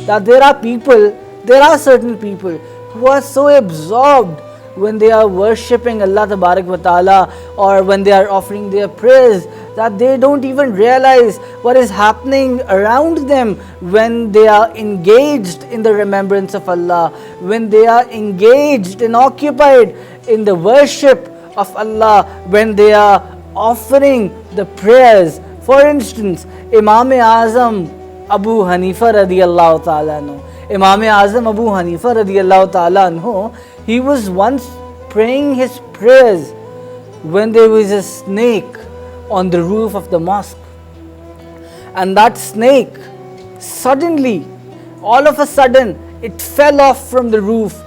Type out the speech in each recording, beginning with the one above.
that there are certain people who are so absorbed when they are worshipping Allah Tabarak wa Ta'ala, or when they are offering their prayers, that they don't even realize what is happening around them when they are engaged in the remembrance of Allah, when they are engaged and occupied in the worship of Allah, when they are offering the prayers. For instance, Imam Azam Abu Hanifa radiyallahu ta'ala anhu, Imam Azam Abu Hanifa radiyallahu ta'ala anhu, he was once praying his prayers when there was a snake on the roof of the mosque. And that snake, suddenly, all of a sudden, it fell off from the roof,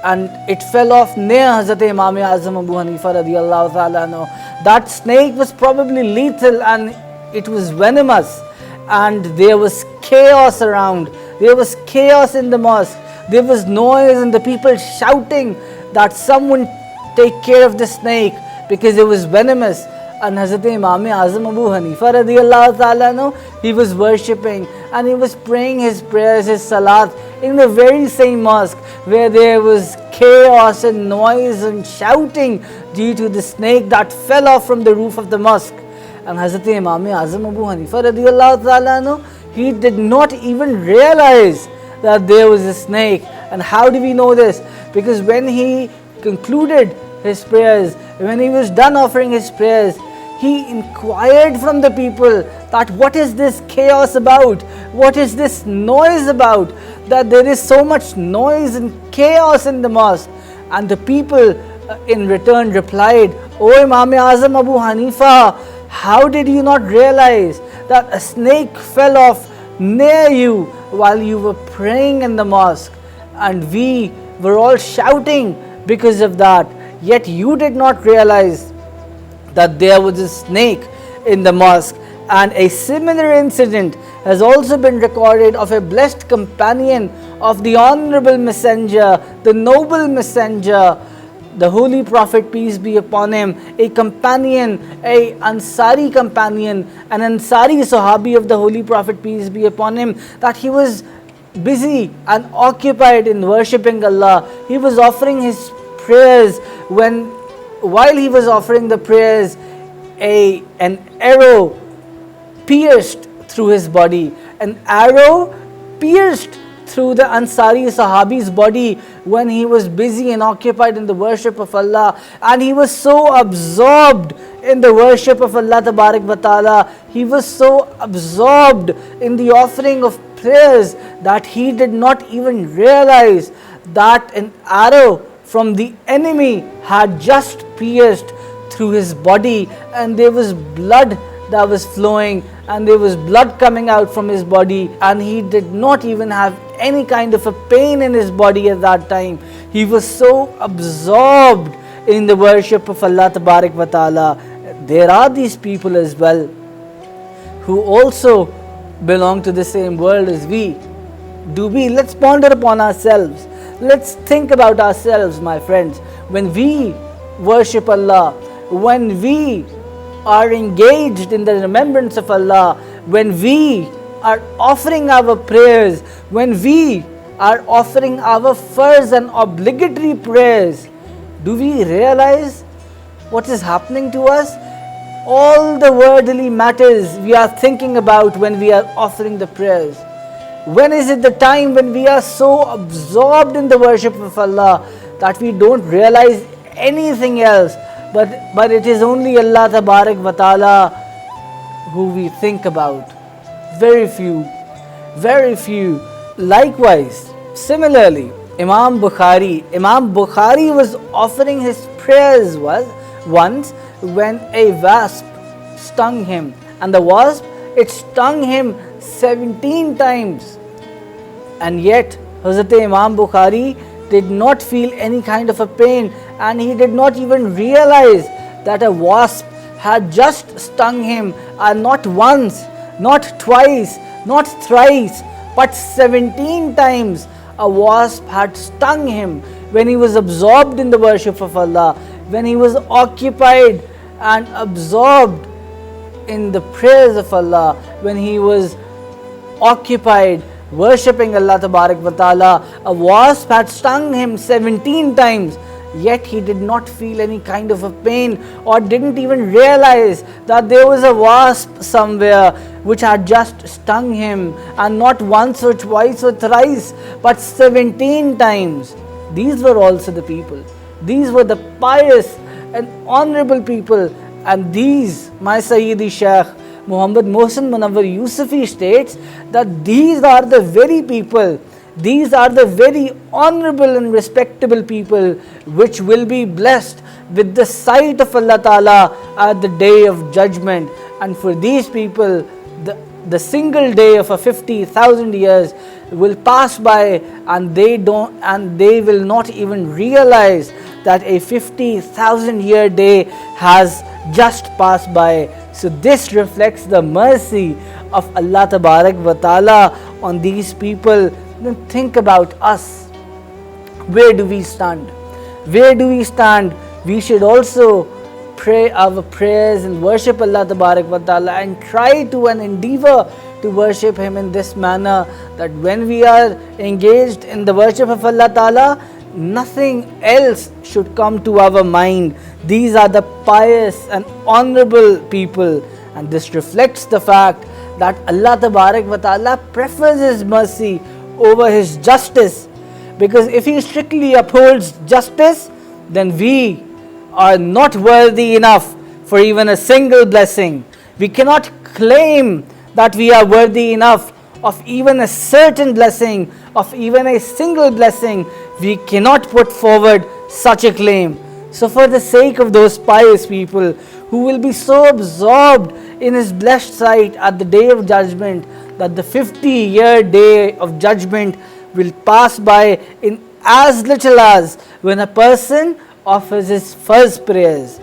and it fell off near Hazrat Imam Azam Abu Hanifa radiyallahu ta'ala anhu. That snake was probably lethal and it was venomous, and there was chaos around. There was chaos in the mosque. There was noise and the people shouting that someone take care of the snake because it was venomous. And Hazrat Imam Azam Abu Hanifa radiyallahu ta'ala anhu, he was worshipping and he was praying his prayers, his salat in the very same mosque where there was chaos and noise and shouting due to the snake that fell off from the roof of the mosque. And Hazrat Imam Azam Abu Hanifa radiyallahu ta'ala anhu, he did not even realize that there was a snake. And how do we know this? Because when he concluded his prayers, when he was done offering his prayers, he inquired from the people that what is this chaos about? What is this noise about? That there is so much noise and chaos in the mosque. And the people in return replied, "O Imam Azam Abu Hanifa, how did you not realize that a snake fell off near you while you were praying in the mosque? And we were all shouting because of that. Yet you did not realize that there was a snake in the mosque." And a similar incident has also been recorded of a blessed companion of the Honorable Messenger, the Noble Messenger, the Holy Prophet, peace be upon him, a companion, a Ansari companion, an Ansari Sahabi of the Holy Prophet, peace be upon him, that he was busy and occupied in worshipping Allah. He was offering his prayers while he was offering the prayers, an arrow pierced through his body. An arrow pierced through the Ansari Sahabi's body when he was busy and occupied in the worship of Allah. And he was so absorbed in the worship of Allah Tabarak wa Ta'ala, he was so absorbed in the offering of prayers that he did not even realize that an arrow from the enemy had just pierced through his body, and there was blood that was flowing, and there was blood coming out from his body, and he did not even have any kind of a pain in his body at that time. He was so absorbed in the worship of Allah Tabarak wa Ta'ala. There are these people as well who also belong to the same world as we. Let's ponder upon ourselves. Let's think about ourselves, my friends. When we worship Allah, when we are engaged in the remembrance of Allah, when we are offering our prayers, when we are offering our first and obligatory prayers, do we realize what is happening to us? All the worldly matters we are thinking about when we are offering the prayers. When is it the time when we are so absorbed in the worship of Allah that we don't realize anything else, but it is only Allah Tabarak wa Ta'ala who we think about? Very few. Likewise, similarly, Imam Bukhari was offering his prayers once when a wasp stung him, and the wasp, it stung him 17 times, and yet Hazrat Imam Bukhari did not feel any kind of a pain, and he did not even realize that a wasp had just stung him, and not once, not twice, not thrice, but 17 times a wasp had stung him when he was absorbed in the worship of Allah, when he was occupied and absorbed in the prayers of Allah, when he was occupied worshipping Allah Tabarak wa Ta'ala. A wasp had stung him 17 times, yet he did not feel any kind of a pain or didn't even realize that there was a wasp somewhere which had just stung him, and not once or twice or thrice, but 17 times. These were also the people. These were the pious and honorable people. And these, my Sayyidi Shaykh Muhammad Mohsin Munawwar Yusufi states that these are the very people, these are the very honorable and respectable people which will be blessed with the sight of Allah Ta'ala at the day of judgment. And for these people, the single day of a 50,000 years will pass by, and they will not even realize that a 50,000 year day has just passed by. So this reflects the mercy of Allah Tabarak wa Ta'ala on these people. Then think about us. Where do we stand? Where do we stand? We should also pray our prayers and worship Allah Tabarak wa Ta'ala, and try to and endeavor to worship Him in this manner, that when we are engaged in the worship of Allah Ta'ala, nothing else should come to our mind. These are the pious and honorable people, and this reflects the fact that Allah Tabarak wa Ta'ala prefers His mercy over His justice, because if He strictly upholds justice, then we are not worthy enough for even a single blessing. We cannot claim that we are worthy enough of even a certain blessing, of even a single blessing. We cannot put forward such a claim. So for the sake of those pious people who will be so absorbed in His blessed sight at the day of judgment, that the 50-year day of judgment will pass by in as little as when a person offers his first prayers.